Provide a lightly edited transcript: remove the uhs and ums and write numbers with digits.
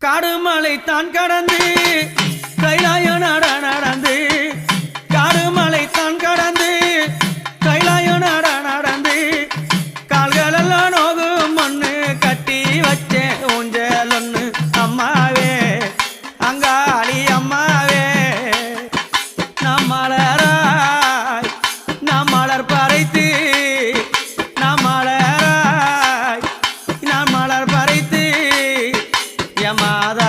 காடுமலை தான் கடந்து கைலாய நட நடந்து காடுமலை தான் கடந்து கைலாய நட நடந்து கால்களெல்லாம் நோகும் மண்ணு கட்டி வச்சேன் ஊஞ்சல் ஒன்று அம்மாவே அங்காளி அம்மாவே நாம் மலராய் நாம் மலர் பறைத்து நாம் மலராய் நாம் மலர் பறைத்து மாதா